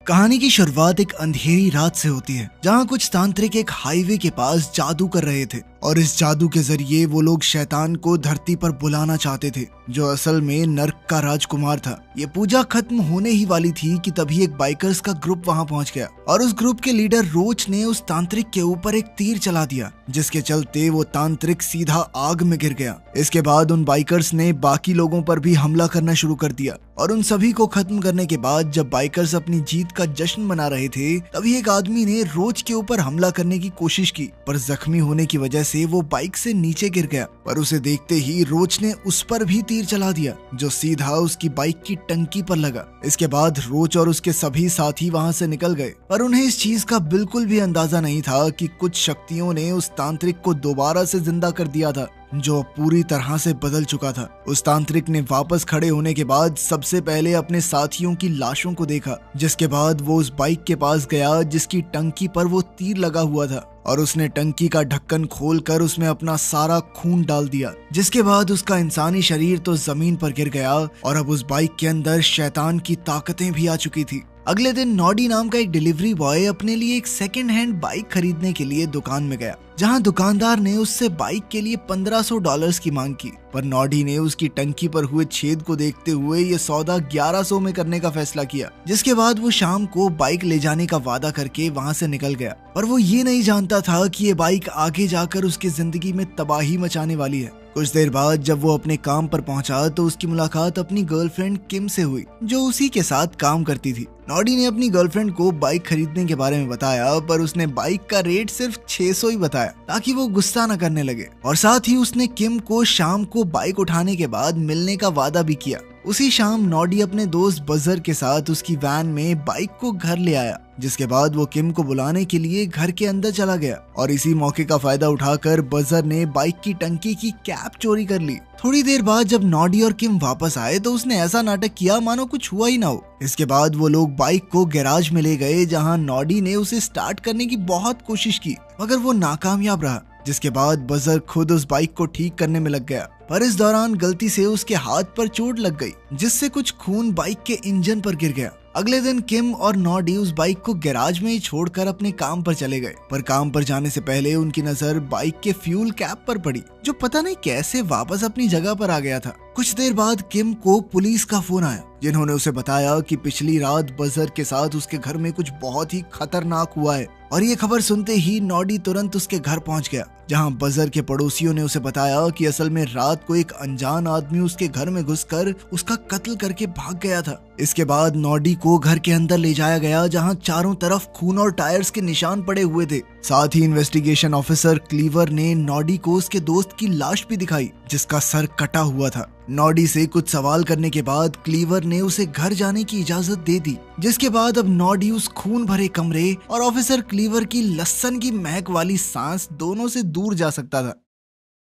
कहानी की शुरुआत एक अंधेरी रात से होती है जहाँ कुछ तांत्रिक एक हाईवे के पास जादू कर रहे थे और इस जादू के जरिए वो लोग शैतान को धरती पर बुलाना चाहते थे जो असल में नर्क का राजकुमार था। ये पूजा खत्म होने ही वाली थी कि तभी एक बाइकर्स का ग्रुप वहाँ पहुँच गया और उस ग्रुप के लीडर रोच ने उस तांत्रिक के ऊपर एक तीर चला दिया जिसके चलते वो तांत्रिक सीधा आग में गिर गया। इसके बाद उन बाइकर्स ने बाकी लोगों पर भी हमला करना शुरू कर दिया और उन सभी को खत्म करने के बाद जब बाइकर्स अपनी जीत का जश्न मना रहे थे तभी एक आदमी ने रोच के ऊपर हमला करने की कोशिश की पर जख्मी होने की वजह से वो बाइक से नीचे गिर गया। पर उसे देखते ही रोच ने उस पर भी तीर चला दिया जो सीधा उसकी बाइक की टंकी पर लगा। इसके बाद रोच और उसके सभी साथी वहां से निकल गए पर उन्हें इस चीज का बिल्कुल भी अंदाजा नहीं था कि कुछ शक्तियों ने उस तांत्रिक को दोबारा से जिंदा कर दिया था जो पूरी तरह से बदल चुका था। उस तांत्रिक ने वापस खड़े होने के बाद सबसे पहले अपने साथियों की लाशों को देखा जिसके बाद वो उस बाइक के पास गया जिसकी टंकी पर वो तीर लगा हुआ था और उसने टंकी का ढक्कन खोलकर उसमें अपना सारा खून डाल दिया जिसके बाद उसका इंसानी शरीर तो जमीन पर गिर गया और अब उस बाइक के अंदर शैतान की ताकतें भी आ चुकी थी। अगले दिन नॉडी नाम का एक डिलीवरी बॉय अपने लिए एक सेकंड हैंड बाइक खरीदने के लिए दुकान में गया जहां दुकानदार ने उससे बाइक के लिए $1500 की मांग की पर नॉडी ने उसकी टंकी पर हुए छेद को देखते हुए ये सौदा 1100 में करने का फैसला किया जिसके बाद वो शाम को बाइक ले जाने का वादा करके वहां से निकल गया। पर वो ये नहीं जानता था कि ये बाइक आगे जाकर उसकी जिंदगी में तबाही मचाने वाली है। कुछ देर बाद जब वो अपने काम पर पहुंचा तो उसकी मुलाकात अपनी गर्लफ्रेंड किम से हुई जो उसी के साथ काम करती थी। नॉडी ने अपनी गर्लफ्रेंड को बाइक खरीदने के बारे में बताया पर उसने बाइक का रेट सिर्फ 600 ही बताया ताकि वो गुस्सा न करने लगे और साथ ही उसने किम को शाम को बाइक उठाने के बाद मिलने का वादा भी किया। उसी शाम नॉडी अपने दोस्त बजर के साथ उसकी वैन में बाइक को घर ले आया जिसके बाद वो किम को बुलाने के लिए घर के अंदर चला गया और इसी मौके का फायदा उठाकर बजर ने बाइक की टंकी की कैप चोरी कर ली। थोड़ी देर बाद जब नॉडी और किम वापस आए तो उसने ऐसा नाटक किया मानो कुछ हुआ ही ना हो। इसके बाद वो लोग बाइक को गैराज में ले गए जहां नॉडी ने उसे स्टार्ट करने की बहुत कोशिश की मगर वो नाकामयाब रहा जिसके बाद बजर खुद उस बाइक को ठीक करने में लग गया पर इस दौरान गलती से उसके हाथ पर चोट लग गई जिससे कुछ खून बाइक के इंजन पर गिर गया। अगले दिन किम और नॉडी उस बाइक को गैराज में ही छोड़कर अपने काम पर चले गए पर काम पर जाने से पहले उनकी नजर बाइक के फ्यूल कैप पर पड़ी जो पता नहीं कैसे वापस अपनी जगह पर आ गया था। कुछ देर बाद किम को पुलिस का फोन आया जिन्होंने उसे बताया कि पिछली रात बजर के साथ उसके घर में कुछ बहुत ही खतरनाक हुआ है और ये खबर सुनते ही नॉडी तुरंत उसके घर पहुंच गया जहां बजर के पड़ोसियों ने उसे बताया कि असल में रात को एक अनजान आदमी उसके घर में घुसकर उसका कत्ल करके भाग गया था। इसके बाद नॉडी को घर के अंदर ले जाया गया जहां चारों तरफ खून और टायर्स के निशान पड़े हुए थे। साथ ही इन्वेस्टिगेशन ऑफिसर क्लीवर ने नॉडी को उसके दोस्त की लाश भी दिखाई जिसका सर कटा हुआ था। नॉडी से कुछ सवाल करने के बाद क्लीवर ने उसे घर जाने की इजाजत दे दी जिसके बाद अब नॉडी उस खून भरे कमरे और ऑफिसर क्लीवर की लहसुन की महक वाली सांस दोनों से दूर जा सकता था।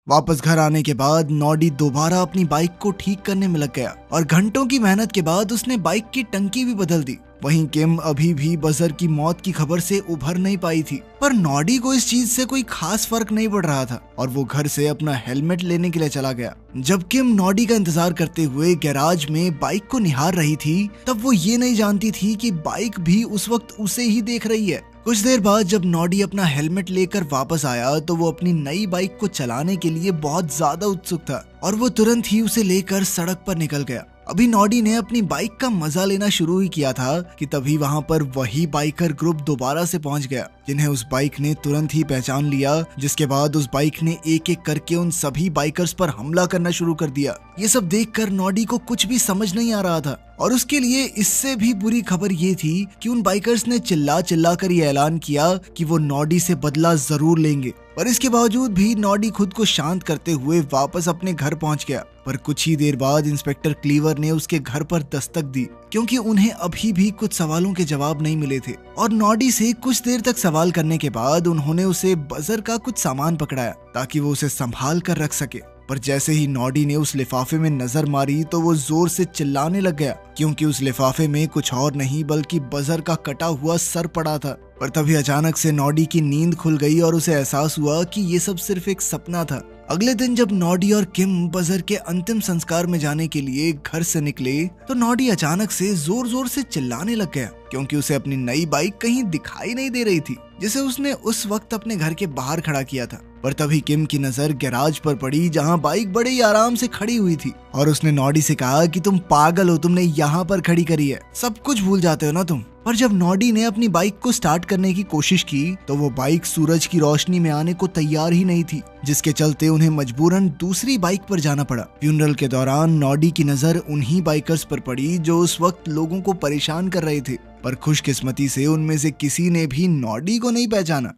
वापस घर आने के बाद नॉडी दोबारा अपनी बाइक को ठीक करने में लग गया और घंटों की मेहनत के बाद उसने बाइक की टंकी भी बदल दी। वहीं किम अभी भी बजर की मौत की खबर से उभर नहीं पाई थी पर नॉडी को इस चीज से कोई खास फर्क नहीं पड़ रहा था और वो घर से अपना हेलमेट लेने के लिए चला गया। जब किम नॉडी का इंतजार करते हुए गैराज में बाइक को निहार रही थी तब वो ये नहीं जानती थी कि बाइक भी उस वक्त उसे ही देख रही है। कुछ देर बाद जब नॉडी अपना हेलमेट लेकर वापस आया तो वो अपनी नई बाइक को चलाने के लिए बहुत ज्यादा उत्सुक था और वो तुरंत ही उसे लेकर सड़क पर निकल गया। अभी नॉडी ने अपनी बाइक का मजा लेना शुरू ही किया था कि तभी वहां पर वही बाइकर ग्रुप दोबारा से पहुंच गया जिन्हें उस बाइक ने तुरंत ही पहचान लिया जिसके बाद उस बाइक ने एक एक करके उन सभी बाइकर्स पर हमला करना शुरू कर दिया। ये सब देखकर नॉडी को कुछ भी समझ नहीं आ रहा था और उसके लिए इससे भी बुरी खबर ये थी कि उन बाइकर्स ने चिल्ला चिल्ला कर ये ऐलान किया कि वो नॉडी से बदला जरूर लेंगे पर इसके बावजूद भी नॉडी खुद को शांत करते हुए वापस अपने घर पहुंच गया। पर कुछ ही देर बाद इंस्पेक्टर क्लीवर ने उसके घर पर दस्तक दी क्योंकि उन्हें अभी भी कुछ सवालों के जवाब नहीं मिले थे और नॉडी से कुछ देर तक सवाल करने के बाद उन्होंने उसे बजर का कुछ सामान पकड़ाया ताकि वो उसे संभाल कर रख सके। पर जैसे ही नॉडी ने उस लिफाफे में नजर मारी तो वो जोर से चिल्लाने लग गया क्योंकि उस लिफाफे में कुछ और नहीं बल्कि बजर का कटा हुआ सर पड़ा था। पर तभी अचानक से नॉडी की नींद खुल गई और उसे एहसास हुआ कि ये सब सिर्फ एक सपना था। अगले दिन जब नॉडी और किम बजर के अंतिम संस्कार में जाने के लिए घर से निकले तो नॉडी अचानक से जोर जोर से चिल्लाने लग गया क्योंकि उसे अपनी नई बाइक कहीं दिखाई नहीं दे रही थी, जिसे उसने उस वक्त अपने घर के बाहर खड़ा किया था। पर तभी किम की नजर गैराज पर पड़ी, जहां बाइक बड़े ही आराम से खड़ी हुई थी, और उसने नॉडी से कहा कि तुम पागल हो, तुमने यहाँ पर खड़ी करी है, सब कुछ भूल जाते हो ना तुम। पर जब नॉडी ने अपनी बाइक को स्टार्ट करने की कोशिश की तो वो बाइक सूरज की रोशनी में आने को तैयार ही नहीं थी, जिसके चलते उन्हें मजबूरन दूसरी बाइक पर जाना पड़ा। फ्यूनरल के दौरान नॉडी की नजर उन्हीं बाइकर्स पर पड़ी जो उस वक्त लोगों को परेशान कर रहे थे, पर खुशकिस्मती से उनमें से किसी ने भी नॉडी को नहीं पहचाना।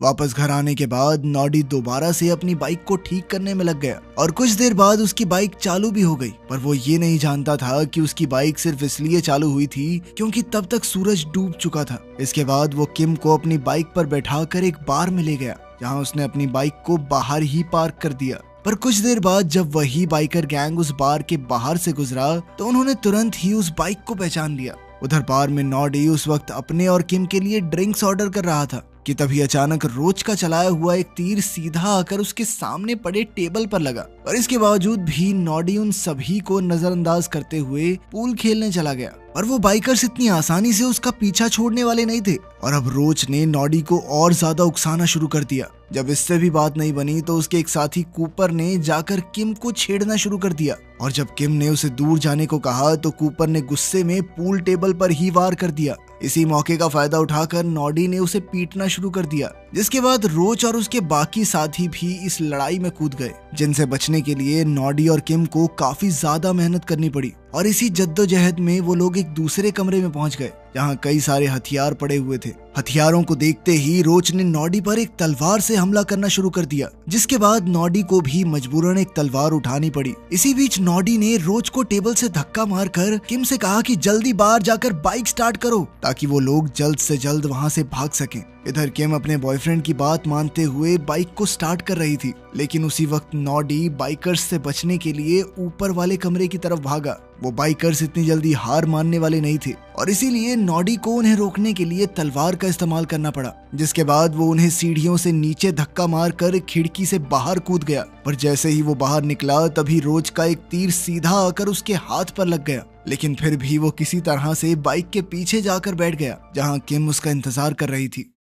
वापस घर आने के बाद नॉडी दोबारा से अपनी बाइक को ठीक करने में लग गया और कुछ देर बाद उसकी बाइक चालू भी हो गई। पर वो ये नहीं जानता था कि उसकी बाइक सिर्फ इसलिए चालू हुई थी क्योंकि तब तक सूरज डूब चुका था। इसके बाद वो किम को अपनी बाइक पर बैठाकर एक बार में ले गया, जहां उसने अपनी बाइक को बाहर ही पार्क कर दिया। पर कुछ देर बाद जब वही बाइकर गैंग उस बार के बाहर से गुजरा तो उन्होंने तुरंत ही उस बाइक को पहचान लिया। उधर बार में नॉडी उस वक्त अपने और किम के लिए ड्रिंक्स ऑर्डर कर रहा था कि तभी अचानक रोज का चलाया हुआ एक तीर सीधा आकर उसके सामने पड़े टेबल पर लगा। और इसके बावजूद भी नॉडी उन सभी को नजरअंदाज करते हुए पूल खेलने चला गया। और वो बाइकर्स इतनी आसानी से उसका पीछा छोड़ने वाले नहीं थे। और अब रोच ने नॉडी को और ज्यादा उकसाना शुरू कर दिया। जब इससे भी बात नहीं बनी तो उसके एक साथी कूपर ने जाकर किम को छेड़ना शुरू कर दिया। और जब किम ने उसे दूर जाने को कहा तो कूपर ने गुस्से में पूल टेबल पर ही वार कर दिया। इसी मौके का फायदा उठाकर नॉडी ने उसे पीटना शुरू कर दिया, जिसके बाद रोच और उसके बाकी साथी भी इस लड़ाई में कूद गए, जिनसे बचने के लिए नॉडी और किम को काफी ज्यादा मेहनत करनी पड़ी। और इसी जद्दोजहद में वो लोग एक दूसरे कमरे में पहुंच गए जहां कई सारे हथियार पड़े हुए थे। हथियारों को देखते ही रोच ने नॉडी पर एक तलवार से हमला करना शुरू कर दिया, जिसके बाद नॉडी को भी मजबूरन एक तलवार उठानी पड़ी। इसी बीच नॉडी ने रोच को टेबल से धक्का मारकर किम से कहा कि जल्दी बाहर जाकर बाइक स्टार्ट करो ताकि वो लोग जल्द से जल्द वहां से भाग सकें। इधर किम अपने बॉयफ्रेंड की बात मानते हुए बाइक को स्टार्ट कर रही थी, लेकिन उसी वक्त नॉडी बाइकर्स से बचने के लिए ऊपर वाले कमरे की तरफ भागा। वो बाइकर्स इतनी जल्दी हार मानने वाले नहीं थे और इसीलिए नॉडी को उन्हें रोकने के लिए तलवार का इस्तेमाल करना पड़ा, जिसके बाद वो उन्हें सीढ़ियों से नीचे धक्का मारकर खिड़की से बाहर कूद गया। पर जैसे ही वो बाहर निकला तभी रोज का एक तीर सीधा आकर उसके हाथ पर लग गया, लेकिन फिर भी वो किसी तरह से बाइक के पीछे जाकर बैठ गया जहां किम उसका इंतजार कर रही थी।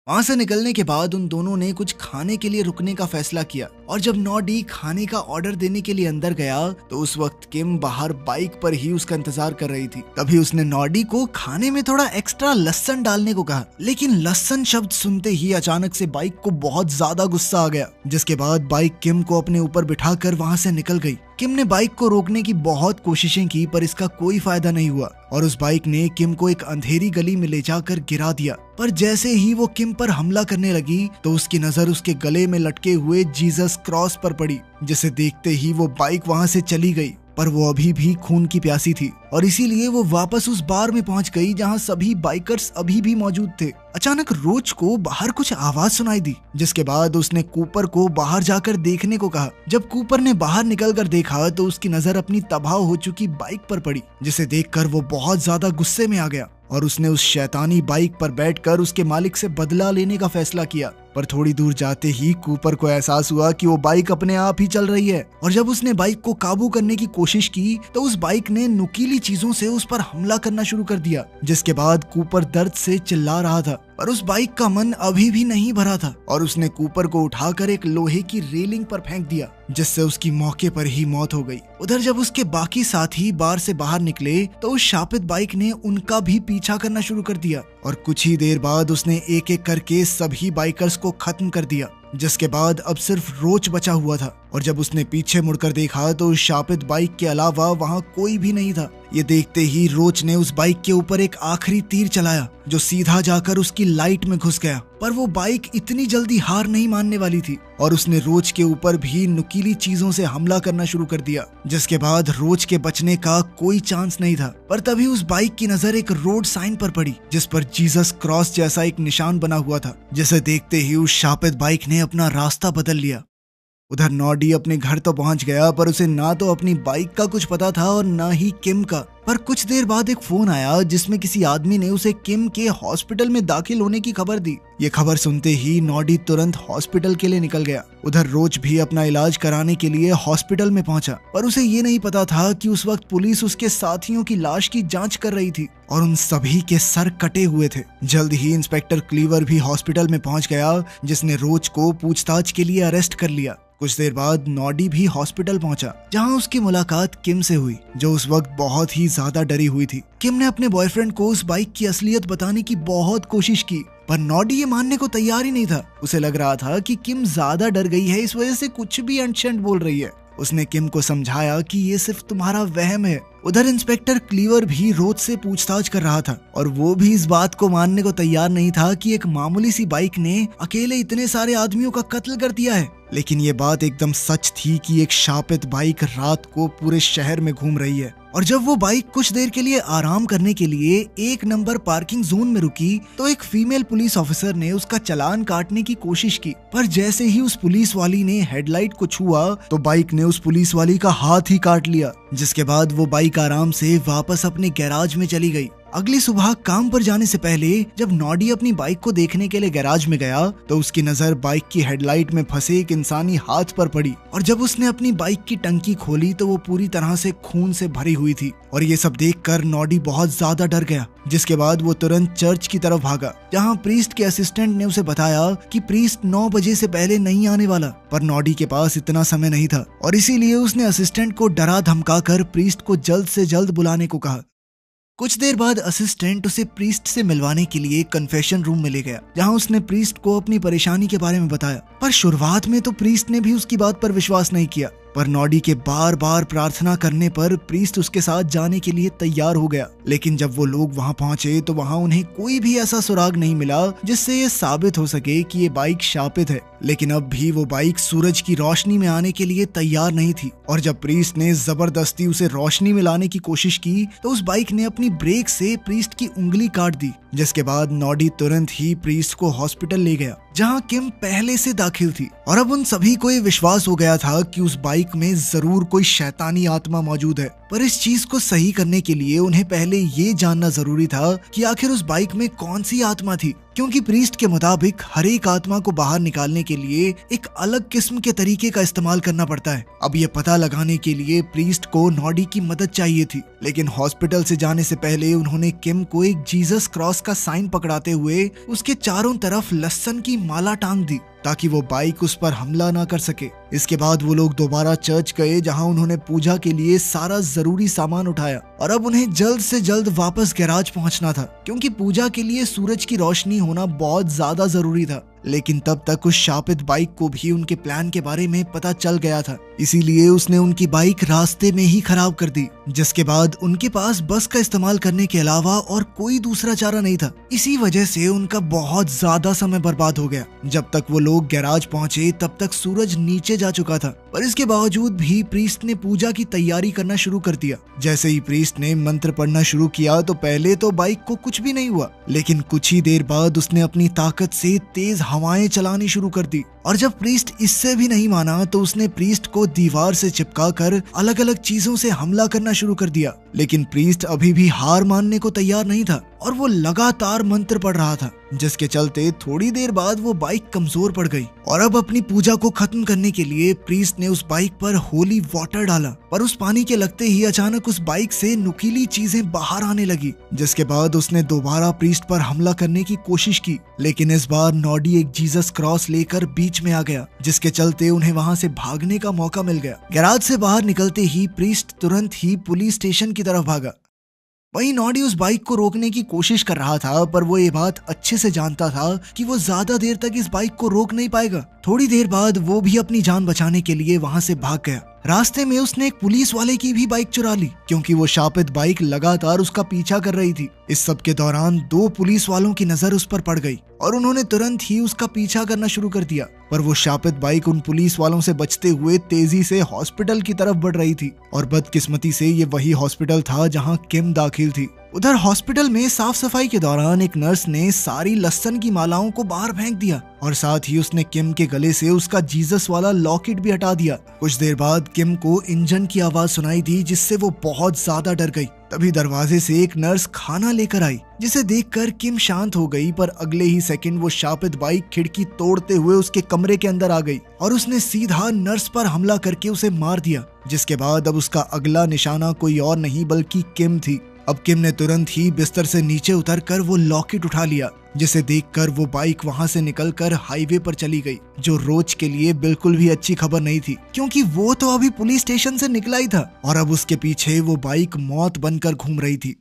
वहां से निकलने के बाद उन दोनों ने कुछ खाने के लिए रुकने का फैसला किया और जब नॉडी खाने का ऑर्डर देने के लिए अंदर गया तो उस वक्त किम बाहर बाइक पर ही उसका इंतजार कर रही थी। तभी उसने नॉडी को खाने में थोड़ा एक्स्ट्रा लहसुन डालने को कहा, लेकिन लहसुन शब्द सुनते ही अचानक से बाइक को बहुत ज्यादा गुस्सा आ गया, जिसके बाद बाइक किम को अपने ऊपर बिठाकर वहां से निकल गई। किम ने बाइक को रोकने की बहुत कोशिशें की पर इसका कोई फायदा नहीं हुआ और उस बाइक ने किम को एक अंधेरी गली में ले जाकर गिरा दिया। पर जैसे ही वो किम पर हमला करने लगी तो उसकी नजर उसके गले में लटके हुए जीसस क्रॉस पर पड़ी, जिसे देखते ही वो बाइक वहां से चली गई। पर वो अभी भी खून की प्यासी थी और इसीलिए वो वापस उस बार में पहुंच गई जहां सभी बाइकर्स अभी भी मौजूद थे। अचानक रोच को बाहर कुछ आवाज सुनाई दी, जिसके बाद उसने कूपर को बाहर जाकर देखने को कहा। जब कूपर ने बाहर निकलकर देखा तो उसकी नजर अपनी तबाह हो चुकी बाइक पर पड़ी, जिसे देखकर वो बहुत ज्यादा गुस्से में आ गया और उसने उस शैतानी बाइक पर बैठकर उसके मालिक से बदला लेने का फैसला किया। पर थोड़ी दूर जाते ही कूपर को एहसास हुआ कि वो बाइक अपने आप ही चल रही है और जब उसने बाइक को काबू करने की कोशिश की तो उस बाइक ने नुकीली चीजों से उस पर हमला करना शुरू कर दिया, जिसके बाद कूपर दर्द से चिल्ला रहा था। पर उस बाइक का मन अभी भी नहीं भरा था और उसने कूपर को उठाकर एक लोहे की रेलिंग पर फेंक दिया, जिससे उसकी मौके पर ही मौत हो गई। उधर जब उसके बाकी साथी बार से बाहर निकले तो उस शापित बाइक ने उनका भी पीछा करना शुरू कर दिया और कुछ ही देर बाद उसने एक एक करके सभी बाइकर्स को खत्म कर दिया, जिसके बाद अब सिर्फ रोच बचा हुआ था। और जब उसने पीछे मुड़कर देखा तो उस शापित बाइक के अलावा वहां कोई भी नहीं था। ये देखते ही रोच ने उस बाइक के ऊपर एक आखिरी तीर चलाया जो सीधा जाकर उसकी लाइट में घुस गया। पर वो बाइक इतनी जल्दी हार नहीं मानने वाली थी और उसने रोच के ऊपर भी नुकीली चीजों से हमला करना शुरू कर दिया, जिसके बाद रोच के बचने का कोई चांस नहीं था। पर तभी उस बाइक की नजर एक रोड साइन पर पड़ी जिस पर जीसस क्रॉस जैसा एक निशान बना हुआ था, जिसे देखते ही उस शापित बाइक ने अपना रास्ता बदल लिया। उधर नॉडी अपने घर तो पहुंच गया पर उसे ना तो अपनी बाइक का कुछ पता था और ना ही किम का। पर कुछ देर बाद एक फोन आया जिसमें किसी आदमी ने उसे किम के हॉस्पिटल में दाखिल होने की खबर दी। ये खबर सुनते ही नॉडी तुरंत हॉस्पिटल के लिए निकल गया। उधर रोज भी अपना इलाज कराने के लिए हॉस्पिटल में पहुंचा, पर उसे ये नहीं पता था कि उस वक्त पुलिस उसके साथियों की लाश की जांच कर रही थी और उन सभी के सर कटे हुए थे। जल्द ही इंस्पेक्टर क्लीवर भी हॉस्पिटल में पहुंच गया, जिसने रोज को पूछताछ के लिए अरेस्ट कर लिया। कुछ देर बाद नॉडी भी हॉस्पिटल पहुंचा, जहां उसकी मुलाकात किम से हुई, जो उस वक्त बहुत ही ज्यादा डरी हुई थी। किम ने अपने बॉयफ्रेंड को उस बाइक की असलियत बताने की बहुत कोशिश की, पर नॉडी ये मानने को तैयार ही नहीं था। उसे लग रहा था कि किम ज्यादा डर गई है, इस वजह से कुछ भी अनशंट बोल रही है। उसने किम को समझाया कि ये सिर्फ तुम्हारा वहम है। उधर इंस्पेक्टर क्लीवर भी रोज से पूछताछ कर रहा था और वो भी इस बात को मानने को तैयार नहीं था कि एक मामूली सी बाइक ने अकेले इतने सारे आदमियों का कत्ल कर दिया है। लेकिन ये बात एकदम सच थी कि एक शापित बाइक रात को पूरे शहर में घूम रही है, और जब वो बाइक कुछ देर के लिए आराम करने के लिए 1 नंबर पार्किंग जोन में रुकी तो एक फीमेल पुलिस ऑफिसर ने उसका चालान काटने की कोशिश की, पर जैसे ही उस पुलिस वाली ने हेडलाइट को छुआ तो बाइक ने उस पुलिस वाली का हाथ ही काट लिया, जिसके बाद वो बाइक आराम से वापस अपने गैराज में चली गई। अगली सुबह काम पर जाने से पहले जब नॉडी अपनी बाइक को देखने के लिए गैराज में गया तो उसकी नजर बाइक की हेडलाइट में फंसे एक इंसानी हाथ पर पड़ी, और जब उसने अपनी बाइक की टंकी खोली तो वो पूरी तरह से खून से भरी हुई थी। और ये सब देखकर नॉडी बहुत ज्यादा डर गया, जिसके बाद वो तुरंत चर्च की तरफ भागा, जहाँ प्रीस्ट के असिस्टेंट ने उसे बताया कि प्रीस्ट 9 बजे से पहले नहीं आने वाला। पर नॉडी के पास इतना समय नहीं था और इसीलिए उसने असिस्टेंट को डरा धमकाकर प्रीस्ट को जल्द से जल्द बुलाने को कहा। कुछ देर बाद असिस्टेंट उसे प्रीस्ट से मिलवाने के लिए कन्फेशन रूम में ले गया, जहां उसने प्रीस्ट को अपनी परेशानी के बारे में बताया। पर शुरुआत में तो प्रीस्ट ने भी उसकी बात पर विश्वास नहीं किया, पर नॉडी के बार बार प्रार्थना करने पर प्रीस्ट उसके साथ जाने के लिए तैयार हो गया। लेकिन जब वो लोग वहां पहुंचे तो वहां उन्हें कोई भी ऐसा सुराग नहीं मिला जिससे ये साबित हो सके कि ये बाइक शापित है। लेकिन अब भी वो बाइक सूरज की रोशनी में आने के लिए तैयार नहीं थी, और जब प्रीस्ट ने जबरदस्ती उसे रोशनी में लाने की कोशिश की तो उस बाइक ने अपनी ब्रेक से प्रीस्ट की उंगली काट दी, जिसके बाद नॉडी तुरंत ही प्रीस्ट को हॉस्पिटल ले गया, जहां किम पहले से दाखिल थी। और अब उन सभी को ये विश्वास हो गया था कि उस बाइक में जरूर कोई शैतानी आत्मा मौजूद है। पर इस चीज को सही करने के लिए उन्हें पहले ये जानना जरूरी था कि आखिर उस बाइक में कौन सी आत्मा थी, क्योंकि प्रीस्ट के मुताबिक हर एक आत्मा को बाहर निकालने के लिए एक अलग किस्म के तरीके का इस्तेमाल करना पड़ता है। अब ये पता लगाने के लिए प्रीस्ट को नॉडी की मदद चाहिए थी, लेकिन हॉस्पिटल से जाने से पहले उन्होंने किम को एक जीसस क्रॉस का साइन पकड़ाते हुए उसके चारों तरफ लहसुन की माला टांग दी, ताकि वो बाइक उस पर हमला ना कर सके। इसके बाद वो लोग दोबारा चर्च गए, जहां उन्होंने पूजा के लिए सारा जरूरी सामान उठाया, और अब उन्हें जल्द से जल्द वापस गैराज पहुंचना था, क्योंकि पूजा के लिए सूरज की रोशनी होना बहुत ज्यादा जरूरी था। लेकिन तब तक उस शापित बाइक को भी उनके प्लान के बारे में पता चल गया था, इसीलिए उसने उनकी बाइक रास्ते में ही खराब कर दी, जिसके बाद उनके पास बस का इस्तेमाल करने के अलावा और कोई दूसरा चारा नहीं था। इसी वजह से उनका बहुत ज्यादा समय बर्बाद हो गया। जब तक वो लोग गैराज पहुंचे तब तक सूरज नीचे जा चुका था, पर इसके बावजूद भी प्रीस्ट ने पूजा की तैयारी करना शुरू कर दिया। जैसे ही प्रीस्ट ने मंत्र पढ़ना शुरू किया तो पहले तो बाइक को कुछ भी नहीं हुआ, लेकिन कुछ ही देर बाद उसने अपनी ताकत से तेज हवाएं चलानी शुरू कर दी, और जब प्रीस्ट इससे भी नहीं माना तो उसने प्रीस्ट को दीवार से चिपका कर अलग अलग चीजों से हमला करना शुरू कर दिया। लेकिन प्रीस्ट अभी भी हार मानने को तैयार नहीं था और वो लगातार मंत्र पढ़ रहा था, जिसके चलते थोड़ी देर बाद वो बाइक कमजोर पड़ गई। और अब अपनी पूजा को खत्म करने के लिए प्रीस्ट ने उस बाइक पर होली वाटर डाला, पर उस पानी के लगते ही अचानक उस बाइक से नुकीली चीजें बाहर आने लगी, जिसके बाद उसने दोबारा प्रीस्ट पर हमला करने की कोशिश की। लेकिन इस बार नॉडी एक जीसस क्रॉस लेकर बीच में आ गया, जिसके चलते उन्हें वहां से भागने का मौका मिल गया। गैराज से बाहर निकलते ही प्रीस्ट तुरंत ही पुलिस स्टेशन की तरफ भागा। वहीं नॉडी उस बाइक को रोकने की कोशिश कर रहा था, पर वो ये बात अच्छे से जानता था कि वो ज्यादा देर तक इस बाइक को रोक नहीं पाएगा। थोड़ी देर बाद वो भी अपनी जान बचाने के लिए वहां से भाग गया। रास्ते में उसने एक पुलिस वाले की भी बाइक चुरा ली, क्योंकि वो शापित बाइक लगातार उसका पीछा कर रही थी। इस सब के दौरान 2 पुलिस वालों की नजर उस पर पड़ गई और उन्होंने तुरंत ही उसका पीछा करना शुरू कर दिया, पर वो शापित बाइक उन पुलिस वालों से बचते हुए तेजी से हॉस्पिटल की तरफ बढ़ रही थी। और बदकिस्मती से ये वही हॉस्पिटल था जहां किम दाखिल थी। उधर हॉस्पिटल में साफ सफाई के दौरान एक नर्स ने सारी लहसुन की मालाओं को बाहर फेंक दिया और साथ ही उसने किम के गले से उसका जीसस वाला लॉकेट भी हटा दिया। कुछ देर बाद किम को इंजन की आवाज सुनाई दी, जिससे वो बहुत ज्यादा डर गई। तभी दरवाजे से एक नर्स खाना लेकर आई, जिसे देखकर किम शांत हो गई, पर अगले ही सेकंड वो शापित बाइक खिड़की तोड़ते हुए उसके कमरे के अंदर आ गई और उसने सीधा नर्स पर हमला करके उसे मार दिया। जिसके बाद अब उसका अगला निशाना कोई और नहीं बल्कि किम थी। अब किम ने तुरंत ही बिस्तर से नीचे उतरकर वो लॉकेट उठा लिया, जिसे देखकर वो बाइक वहां से निकलकर हाईवे पर चली गई, जो रोज के लिए बिल्कुल भी अच्छी खबर नहीं थी, क्योंकि वो तो अभी पुलिस स्टेशन से निकला ही था और अब उसके पीछे वो बाइक मौत बनकर घूम रही थी।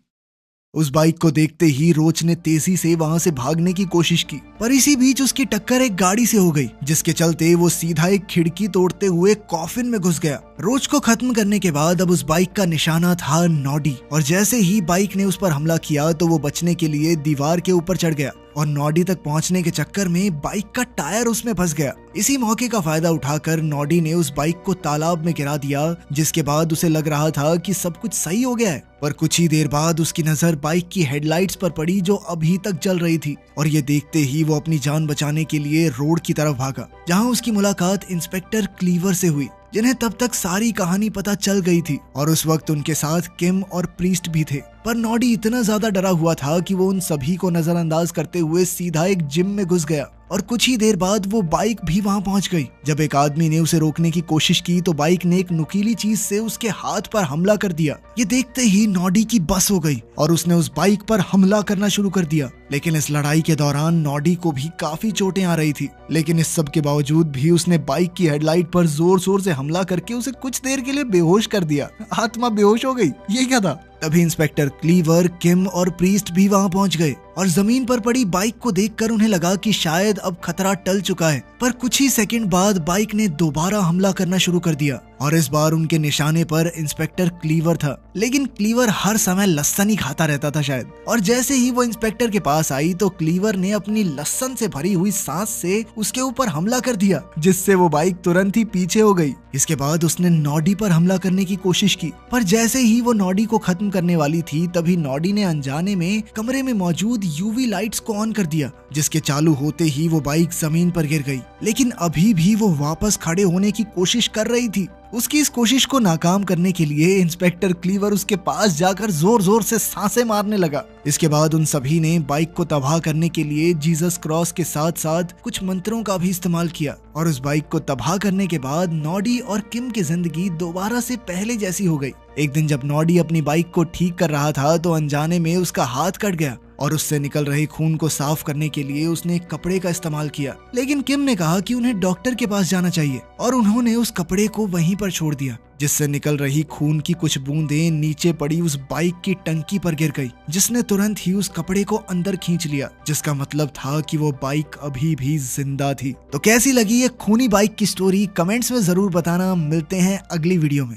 उस बाइक को देखते ही रोच ने तेजी से वहां से भागने की कोशिश की, पर इसी बीच उसकी टक्कर एक गाड़ी से हो गई, जिसके चलते वो सीधा एक खिड़की तोड़ते हुए कॉफिन में घुस गया। रोच को खत्म करने के बाद अब उस बाइक का निशाना था नॉडी, और जैसे ही बाइक ने उस पर हमला किया तो वो बचने के लिए दीवार के ऊपर चढ़ गया और नॉडी तक पहुंचने के चक्कर में बाइक का टायर उसमें फंस गया। इसी मौके का फायदा उठाकर नॉडी ने उस बाइक को तालाब में गिरा दिया, जिसके बाद उसे लग रहा था कि सब कुछ सही हो गया है, पर कुछ ही देर बाद उसकी नजर बाइक की हेडलाइट्स पर पड़ी, जो अभी तक जल रही थी, और ये देखते ही वो अपनी जान बचाने के लिए रोड की तरफ भागा, जहां उसकी मुलाकात इंस्पेक्टर क्लीवर से हुई, जिन्हें तब तक सारी कहानी पता चल गई थी। और उस वक्त उनके साथ किम और प्रीस्ट भी थे, पर नॉडी इतना ज्यादा डरा हुआ था कि वो उन सभी को नजरअंदाज करते हुए सीधा एक जिम में घुस गया, और कुछ ही देर बाद वो बाइक भी वहां पहुंच गई। जब एक आदमी ने उसे रोकने की कोशिश की तो बाइक ने एक नुकीली चीज से उसके हाथ पर हमला कर दिया। ये देखते ही नॉडी की बस हो गई और उसने उस बाइक पर हमला करना शुरू कर दिया। लेकिन इस लड़ाई के दौरान नॉडी को भी काफी चोटें आ रही थी, लेकिन इस सब के बावजूद भी उसने बाइक की हेडलाइट पर जोर जोर से हमला करके उसे कुछ देर के लिए बेहोश कर दिया। आत्मा बेहोश हो गई, ये क्या था? तभी इंस्पेक्टर क्लीवर, किम और प्रीस्ट भी वहां पहुंच गए और जमीन पर पड़ी बाइक को देखकर उन्हें लगा कि शायद अब खतरा टल चुका है, पर कुछ ही सेकंड बाद बाइक ने दोबारा हमला करना शुरू कर दिया और इस बार उनके निशाने पर इंस्पेक्टर क्लीवर था। लेकिन क्लीवर हर समय लहसुन ही खाता रहता था शायद, और जैसे ही वो इंस्पेक्टर के पास आई तो क्लीवर ने अपनी लहसुन से भरी हुई सांस से उसके ऊपर हमला कर दिया, जिससे वो बाइक तुरंत ही पीछे हो गई। इसके बाद उसने नॉडी पर हमला करने की कोशिश की, पर जैसे ही वो नॉडी को खत्म करने वाली थी तभी नॉडी ने अनजाने में कमरे में मौजूद यूवी लाइट्स को ऑन कर दिया, जिसके चालू होते ही वो बाइक जमीन पर गिर गई। लेकिन अभी भी वो वापस खड़े होने की कोशिश कर रही थी। उसकी इस कोशिश को नाकाम करने के लिए इंस्पेक्टर क्लीवर उसके पास जाकर जोर जोर से सांसें मारने लगा। इसके बाद उन सभी ने बाइक को तबाह करने के लिए जीसस क्रॉस के साथ साथ कुछ मंत्रों का भी इस्तेमाल किया, और उस बाइक को तबाह करने के बाद नॉडी और किम की जिंदगी दोबारा से पहले जैसी हो गई। एक दिन जब नॉडी अपनी बाइक को ठीक कर रहा था तो अनजाने में उसका हाथ कट गया और उससे निकल रहे खून को साफ करने के लिए उसने एक कपड़े का इस्तेमाल किया। लेकिन किम ने कहा कि उन्हें डॉक्टर के पास जाना चाहिए और उन्होंने उस कपड़े को वहीं पर छोड़ दिया, जिससे निकल रही खून की कुछ बूंदें नीचे पड़ी उस बाइक की टंकी पर गिर गई, जिसने तुरंत ही उस कपड़े को अंदर खींच लिया, जिसका मतलब था कि वो बाइक अभी भी जिंदा थी। तो कैसी लगी ये खूनी बाइक की स्टोरी? कमेंट्स में जरूर बताना। मिलते हैं अगली वीडियो में।